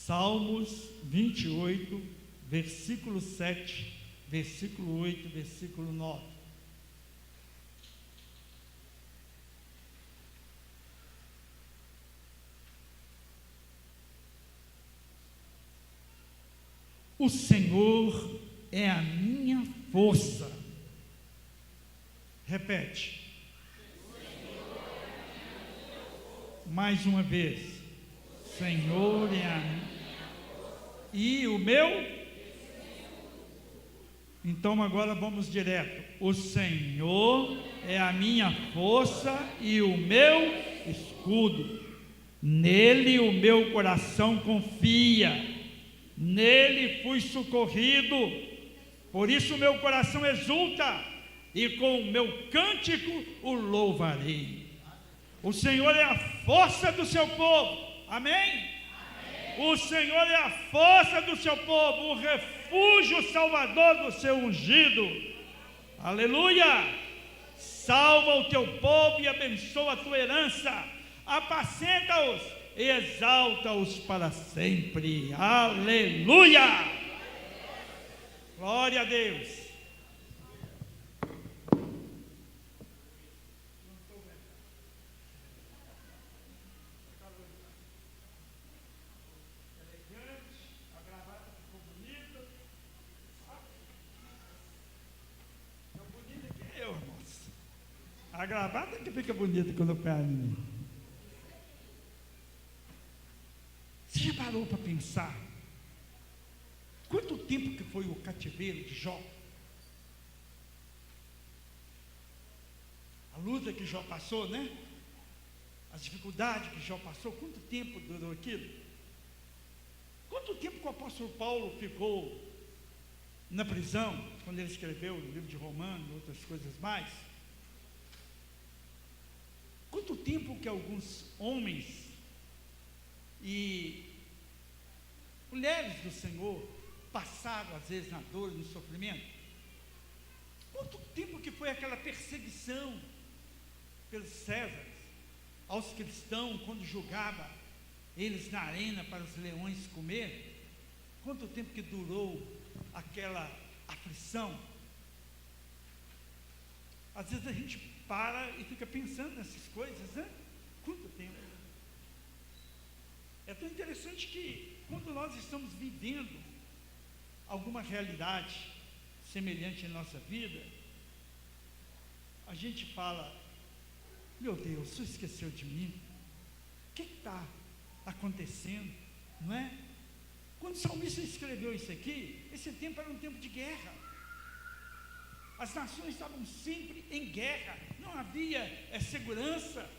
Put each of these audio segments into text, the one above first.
Salmos 28, versículo 7, versículo 8, versículo 9. O Senhor é a minha força. Repete. Mais uma vez. Senhor é a minha. E o meu? Então agora vamos direto. O Senhor é a minha força e o meu escudo. Nele o meu coração confia. Nele fui socorrido. Por isso o meu coração exulta. E com o meu cântico o louvarei. O Senhor é a força do seu povo. Amém? Amém. O Senhor é a força do seu povo, o refúgio salvador do seu ungido. Aleluia! Salva o teu povo e abençoa a tua herança. Apacenta-os e exalta-os para sempre. Aleluia! Glória a Deus. A gravata que fica bonita quando pega a menina. Você já parou para pensar quanto tempo que foi o cativeiro de Jó? A luta que Jó passou, né? As dificuldades que Jó passou, quanto tempo durou aquilo? Quanto tempo que o apóstolo Paulo ficou na prisão, quando ele escreveu o livro de Romanos e outras coisas mais? Quanto tempo que alguns homens e mulheres do Senhor passaram às vezes na dor e no sofrimento? Quanto tempo que foi aquela perseguição pelos Césares aos cristãos quando julgava eles na arena para os leões comer? Quanto tempo que durou aquela aflição? Às vezes a gente para e fica pensando nessas coisas, né? Quanto tempo? É tão interessante que quando nós estamos vivendo alguma realidade semelhante em nossa vida, a gente fala: meu Deus, você esqueceu de mim? O que está acontecendo? Não é? Quando o salmista escreveu isso aqui, esse tempo era um tempo de guerra. As nações estavam sempre em guerra, não havia segurança.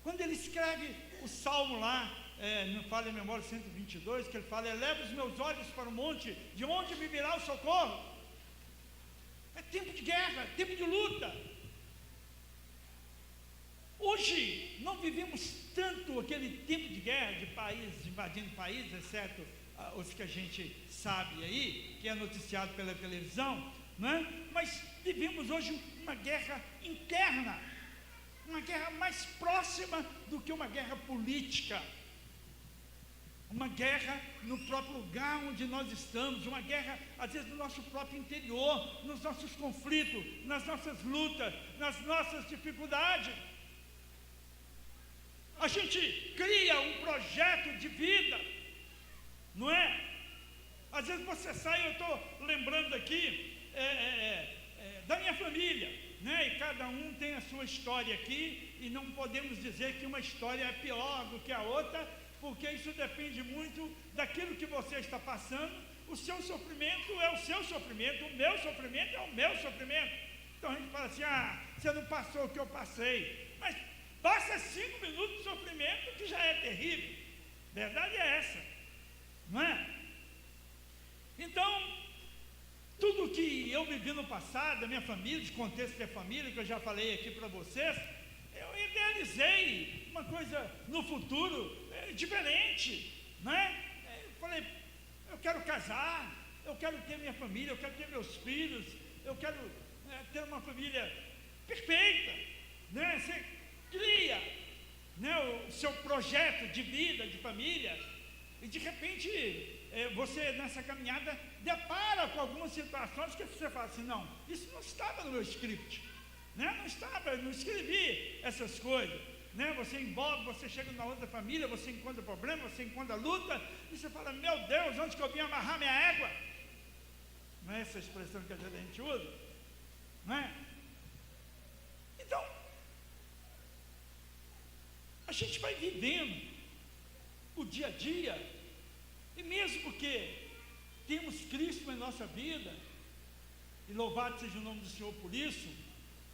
Quando ele escreve o salmo lá, não fala em memória 122, que ele fala: eleva os meus olhos para o monte, de onde me virá o socorro? É tempo de guerra, tempo de luta. Hoje não vivemos tanto aquele tempo de guerra, de países invadindo países, exceto os que a gente sabe aí, que é noticiado pela televisão, não é? Mas vivemos hoje uma guerra interna, uma guerra mais próxima do que uma guerra política, uma guerra no próprio lugar onde nós estamos, uma guerra às vezes no nosso próprio interior, nos nossos conflitos, nas nossas lutas, nas nossas dificuldades. A gente cria um projeto de vida, não é? Às vezes você sai, eu estou lembrando aqui da minha família, né? E cada um tem a sua história aqui, e não podemos dizer que uma história é pior do que a outra, porque isso depende muito daquilo que você está passando. O seu sofrimento é o seu sofrimento, o meu sofrimento é o meu sofrimento. Então a gente fala assim: você não passou o que eu passei, mas passa 5 minutos de sofrimento que já é terrível. Verdade é essa, não é? Então, tudo que eu vivi no passado, da minha família, de contexto da família, que eu já falei aqui para vocês, eu idealizei uma coisa no futuro diferente, né? Eu falei: eu quero casar, eu quero ter minha família, eu quero ter meus filhos, eu quero ter uma família perfeita, né? Você cria, né, o seu projeto de vida, de família, E de repente, você nessa caminhada depara com algumas situações que você fala assim, não, isso não estava no meu script, né? Não estava, eu não escrevi essas coisas, né? Você envolve, você chega na outra família, você encontra problema, você encontra luta, e você fala, meu Deus, onde que eu vim amarrar minha égua? Não é essa expressão que a gente usa? Não é? Então, a gente vai vivendo o dia a dia, e mesmo porque temos Cristo em nossa vida, e louvado seja o nome do Senhor por isso,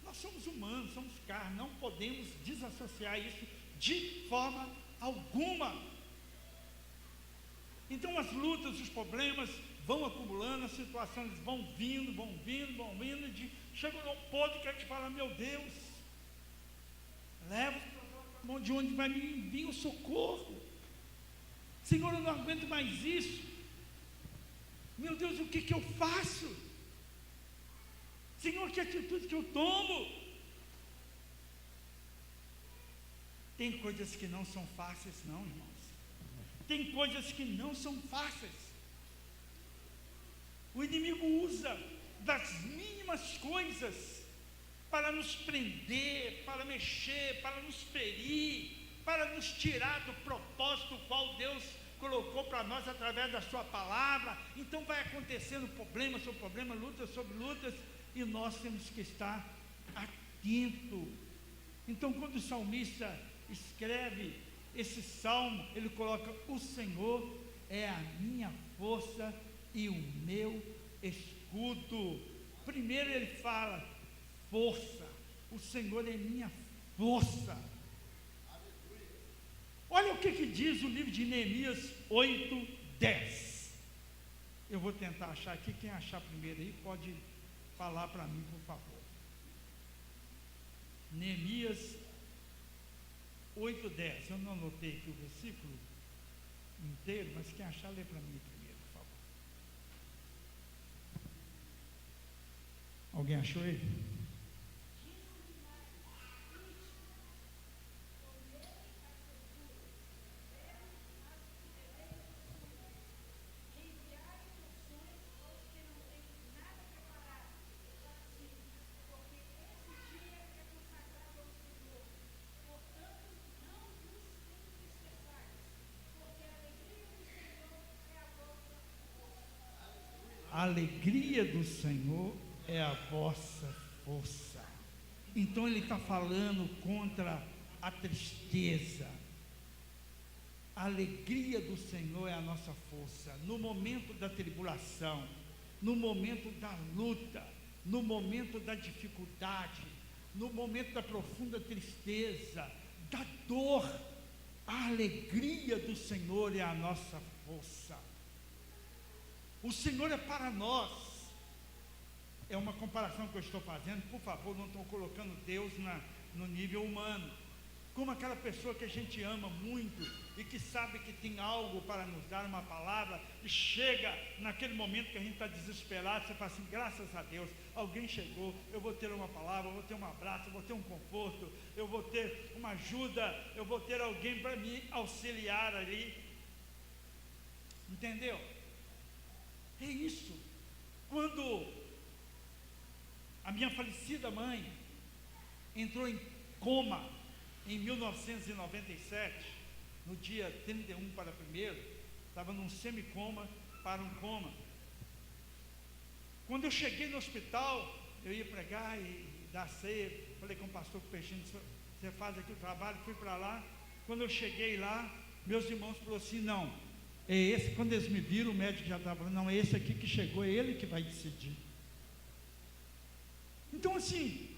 nós somos humanos, somos carne, não podemos desassociar isso de forma alguma. Então as lutas, os problemas vão acumulando, as situações vão vindo, e chega num ponto que a gente fala, meu Deus, leva de onde vai me vir o socorro. Senhor, eu não aguento mais isso. Meu Deus, o que eu faço? Senhor, que atitude que eu tomo? Tem coisas que não são fáceis, não, irmãos. Tem coisas que não são fáceis. O inimigo usa das mínimas coisas para nos prender, para mexer, para nos ferir, para nos tirar do propósito qual Deus colocou para nós através da sua palavra. Então vai acontecendo problema sobre problema, lutas sobre lutas, e nós temos que estar atentos. Então quando o salmista escreve esse salmo, ele coloca, o Senhor é a minha força e o meu escudo. Primeiro ele fala, força, o Senhor é minha força. Olha o que diz o livro de Neemias 8:10. Eu vou tentar achar aqui, quem achar primeiro aí pode falar para mim, por favor. Neemias 8:10. Eu não anotei aqui o versículo inteiro, mas quem achar, lê para mim primeiro, por favor. Alguém achou ele? A alegria do Senhor é a vossa força. Então ele está falando contra a tristeza. A alegria do Senhor é a nossa força. No momento da tribulação, no momento da luta, no momento da dificuldade, no momento da profunda tristeza, da dor, a alegria do Senhor é a nossa força. O Senhor é para nós. É uma comparação que eu estou fazendo, por favor, não estou colocando Deus no nível humano, como aquela pessoa que a gente ama muito e que sabe que tem algo para nos dar, uma palavra, e chega naquele momento que a gente está desesperado, você fala assim, graças a Deus, alguém chegou, eu vou ter uma palavra, eu vou ter um abraço, eu vou ter um conforto, eu vou ter uma ajuda, eu vou ter alguém para me auxiliar ali. Entendeu? É isso. Quando a minha falecida mãe entrou em coma em 1997, no dia 31 para 1º, estava num semicoma para um coma. Quando eu cheguei no hospital, eu ia pregar e dar ceia, falei com o pastor Peixinho, você faz aqui o trabalho, fui para lá. Quando eu cheguei lá, meus irmãos falaram assim, não, é esse, quando eles me viram, o médico já estava falando, não, é esse aqui que chegou, é ele que vai decidir. Então assim,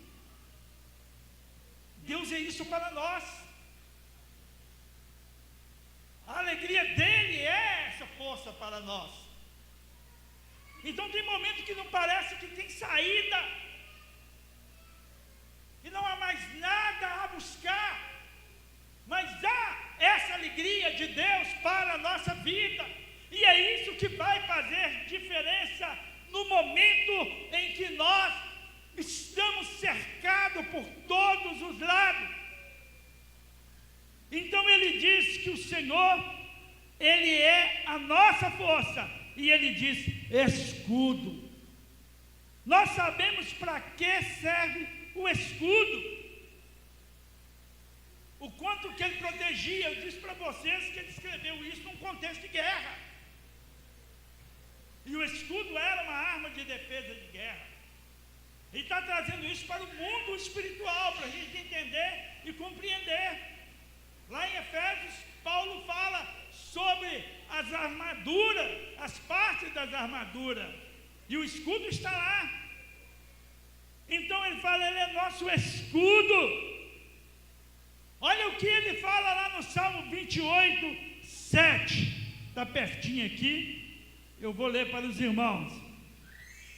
Deus é isso para nós. A alegria dele é essa força para nós. Então tem momentos que não parece que tem saída, e não há mais nada a buscar, mas há essa alegria de Deus para a nossa vida, e é isso que vai fazer diferença no momento em que nós estamos cercados por todos os lados. Então ele diz que o Senhor, ele é a nossa força. E ele diz: escudo. Nós sabemos para que serve o escudo. O quanto que ele protegia. Eu disse para vocês que ele escreveu isso num contexto de guerra. E o escudo era uma arma de defesa de guerra. Ele está trazendo isso para o mundo espiritual, para a gente entender e compreender. Lá em Efésios, Paulo fala sobre as armaduras, as partes das armaduras. E o escudo está lá. Então ele fala, ele é nosso escudo. Olha o que ele fala lá no Salmo 28, 7. Está pertinho aqui. Eu vou ler para os irmãos.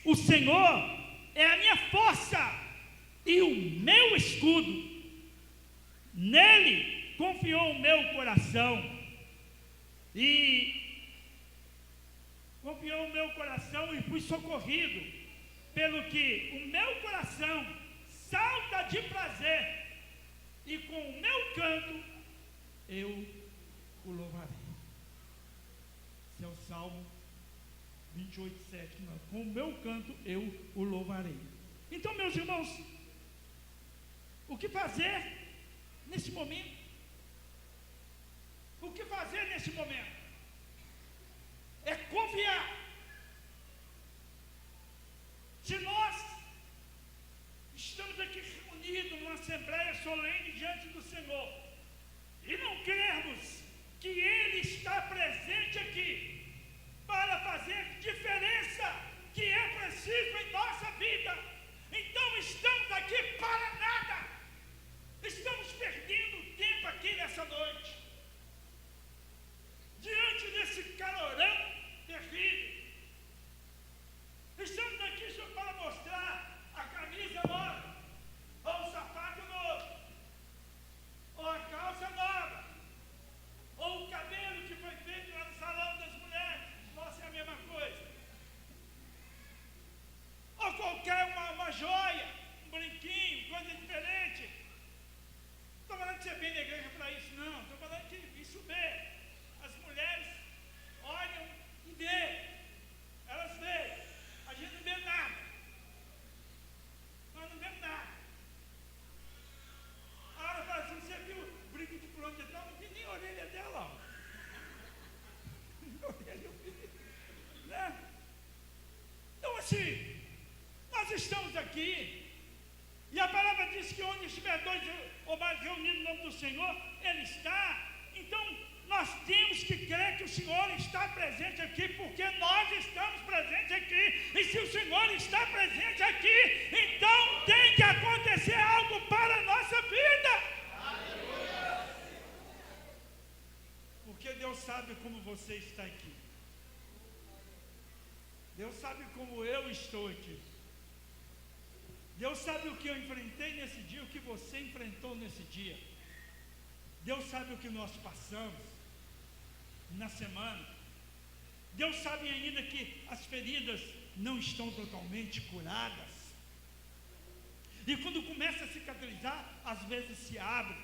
O Senhor é a minha força e o meu escudo. Nele confiou o meu coração. E confiou o meu coração e fui socorrido. Pelo que o meu coração salta de prazer. E com o meu canto eu o louvarei. Esse é o Salmo 28, 7. Com o meu canto eu o louvarei. Então, meus irmãos, o que fazer nesse momento? O que fazer nesse momento? É confiar. Se nós estamos aqui reunidos numa assembleia solene diante do Senhor e não crermos que Ele está presente aqui para fazer diferença que é preciso em nossa vida, então estamos aqui para nada. Estamos perdendo tempo aqui nessa noite, diante desse calorão terrível. Estamos aqui só para mostrar a camisa nova, ou o sapato novo, ou a calça nova, ou o cabelo que foi feito lá no salão das mulheres. Nossa, é a mesma coisa. Ou qualquer uma joia, um brinquinho, coisa diferente. Não estou falando que você vem na igreja para isso, não. Estou falando que isso vê. As mulheres olham e vê. Elas veem. A gente não vê nada. Nós não vemos nada. A hora fala assim, você viu o brinco de fulano de tal? Não vi nem a orelha dela, ó. Né? Então assim, nós estamos aqui, e a palavra diz que onde estiver dois ou mais reunidos no nome do Senhor, Ele está. Então nós temos que crer que o Senhor está presente aqui, porque nós estamos presentes aqui. E se o Senhor está presente aqui, então tem que acontecer algo para a nossa vida. Porque Deus sabe como você está aqui. Deus sabe como eu estou aqui. Deus sabe o que eu enfrentei nesse dia, o que você enfrentou nesse dia. Deus sabe o que nós passamos na semana. Deus sabe ainda que as feridas não estão totalmente curadas. E quando começa a cicatrizar, às vezes se abre.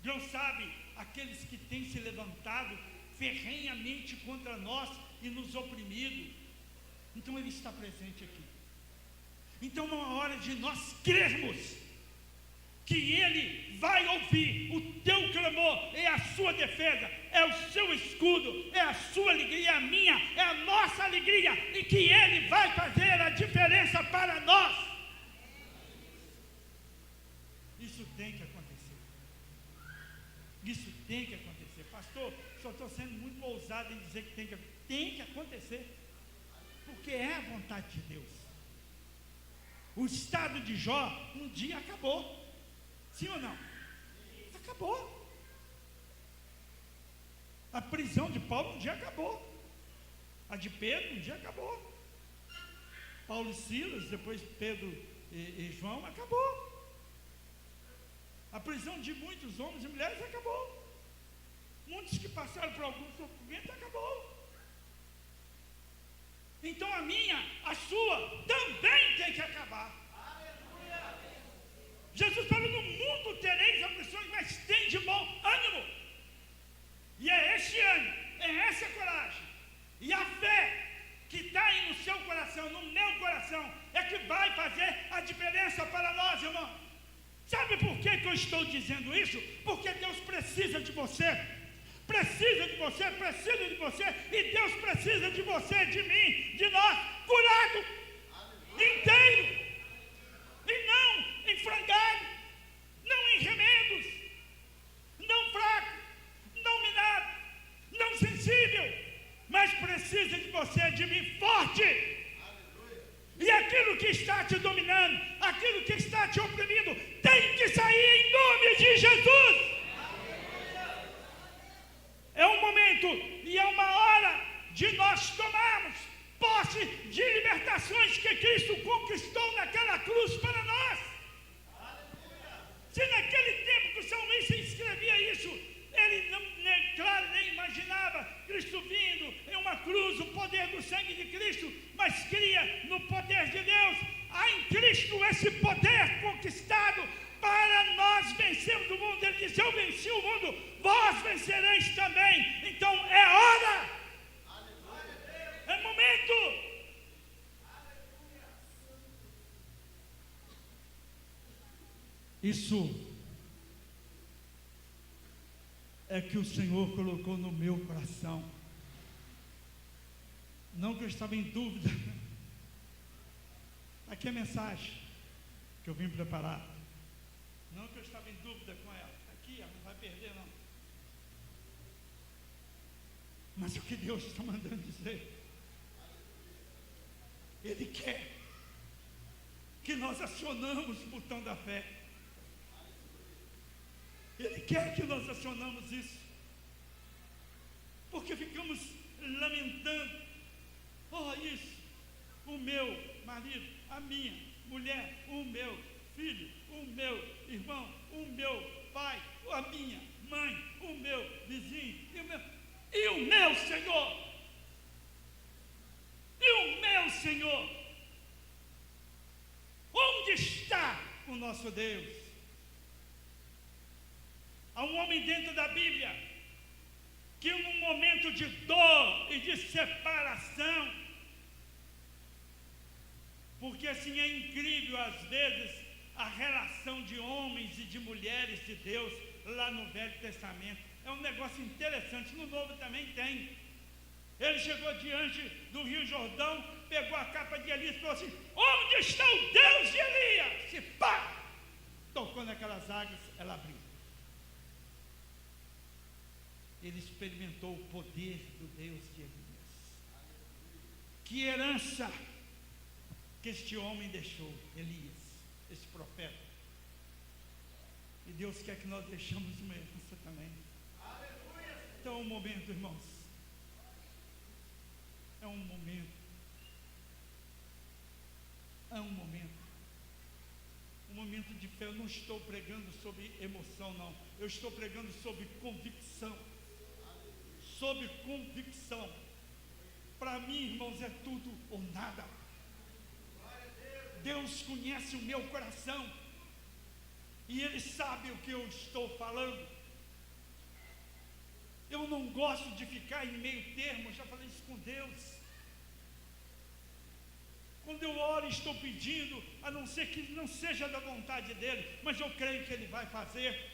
Deus sabe aqueles que têm se levantado ferrenhamente contra nós e nos oprimido. Então Ele está presente aqui. Então não é hora de nós crermos que Ele vai ouvir o teu clamor, é a sua defesa, é o seu escudo, é a sua alegria, é a minha, é a nossa alegria, e que Ele vai fazer a diferença para nós. Isso tem que acontecer. Isso tem que acontecer. Pastor, só estou sendo muito ousado em dizer que tem que acontecer, porque é a vontade de Deus. O estado de Jó um dia acabou. Sim ou não? Acabou. A prisão de Paulo um dia acabou. A de Pedro um dia acabou. Paulo e Silas, depois Pedro e João, acabou. A prisão de muitos homens e mulheres acabou. Muitos que passaram por algum sofrimento acabou. Então a minha, a sua, também tem que acabar. Jesus falou, no mundo tereis aflições, mas tem de bom ânimo. E é este diferença para nós, irmão. Sabe por que eu estou dizendo isso? Porque Deus precisa de você. Precisa de você, precisa de você. E Deus precisa de você, de mim, de nós, curado, inteiro. E não em frangalho, não em remendos, não fraco, não minado, não sensível, mas precisa de você, de mim, forte. E aquilo que está te dominando, aquilo que está te oprimindo, tem que sair em nome de Jesus. É um momento e é uma hora de nós tomarmos posse de libertações que Cristo conquistou naquela cruz para nós. Se naquele tempo que o salmista escrevia isso, ele não, claro, nem imaginava Cristo vindo em uma cruz, o poder do sangue de Cristo, mas cria no poder de Deus. Há em Cristo esse poder conquistado para nós vencermos o mundo. Ele diz: eu venci o mundo, vós vencereis também. Então é hora, é momento. Isso é que o Senhor colocou no meu coração. Não que eu estava em dúvida. Aqui é a mensagem que eu vim preparar. Não que eu estava em dúvida com ela. Aqui, ela não vai perder, não. Mas o que Deus está mandando dizer? Ele quer que nós acionamos o botão da fé. Ele quer que nós acionamos isso. Porque ficamos lamentando. Oh, isso. O meu marido, a minha mulher, o meu filho, o meu irmão, o meu pai, a minha mãe, o meu vizinho, e o meu Senhor. E o meu Senhor. Onde está o nosso Deus? Há um homem dentro da Bíblia que num momento de dor e de separação, porque assim é incrível às vezes a relação de homens e de mulheres de Deus lá no Velho Testamento. É um negócio interessante, no Novo também tem. Ele chegou diante do Rio Jordão, pegou a capa de Elias e falou assim: onde está o Deus de Elias? E pá! Tocou naquelas águas, ela abriu. Ele experimentou o poder do Deus de Elias. Que herança que este homem deixou, Elias, esse profeta. E Deus quer que nós deixamos uma herança também. Então é um momento, irmãos. É um momento. É um momento. Um momento de fé. Eu não estou pregando sobre emoção, não. Eu estou pregando sobre convicção. Sobre convicção. Para mim, irmãos, é tudo ou nada. Deus conhece o meu coração. E Ele sabe o que eu estou falando. Eu não gosto de ficar em meio termo. Eu já falei isso com Deus. Quando eu oro, estou pedindo, a não ser que não seja da vontade dEle, mas eu creio que Ele vai fazer.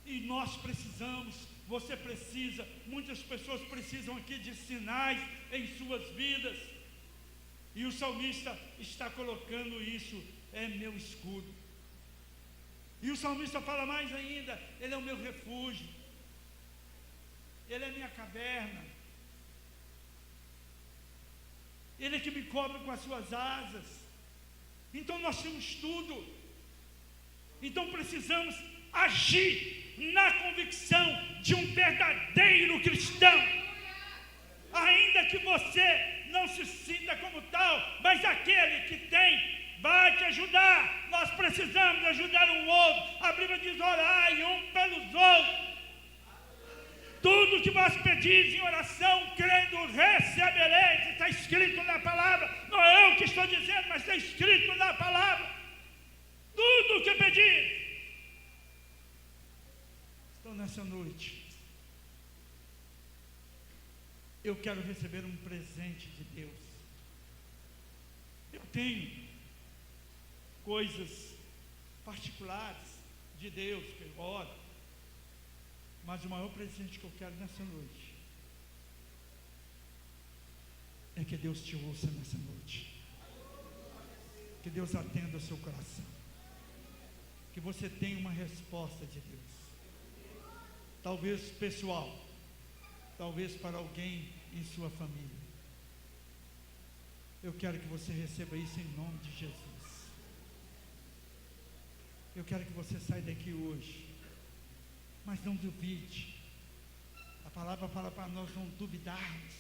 E nós precisamos, você precisa, muitas pessoas precisam aqui de sinais em suas vidas. E o salmista está colocando isso, é meu escudo. E o salmista fala mais ainda: Ele é o meu refúgio, Ele é minha caverna, Ele é que me cobre com as suas asas. Então nós temos tudo. Então precisamos agir na convicção de um verdadeiro cristão. Ainda que você não se sinta como tal, mas aquele que tem vai te ajudar. Nós precisamos ajudar um outro. A Bíblia diz: orai um pelos outros. Tudo que vós pedis em oração, crendo, recebereis. Está escrito na palavra. Não é eu que estou dizendo, mas está escrito na palavra. Tudo o que pedir. Então nessa noite, eu quero receber um presente de Deus. Eu tenho coisas particulares de Deus que eu oro, mas o maior presente que eu quero nessa noite é que Deus te ouça nessa noite, que Deus atenda o seu coração, que você tenha uma resposta de Deus, talvez pessoal, talvez para alguém em sua família. Eu quero que você receba isso em nome de Jesus. Eu quero que você saia daqui hoje, mas não duvide. A palavra fala para nós não duvidarmos.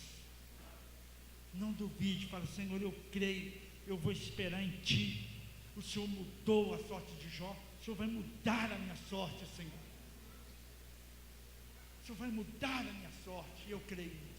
Não duvide, fala: Senhor, eu creio, eu vou esperar em Ti. O Senhor mudou a sorte de Jó, o Senhor vai mudar a minha sorte, Senhor. O Senhor vai mudar a minha sorte, e eu creio nisso.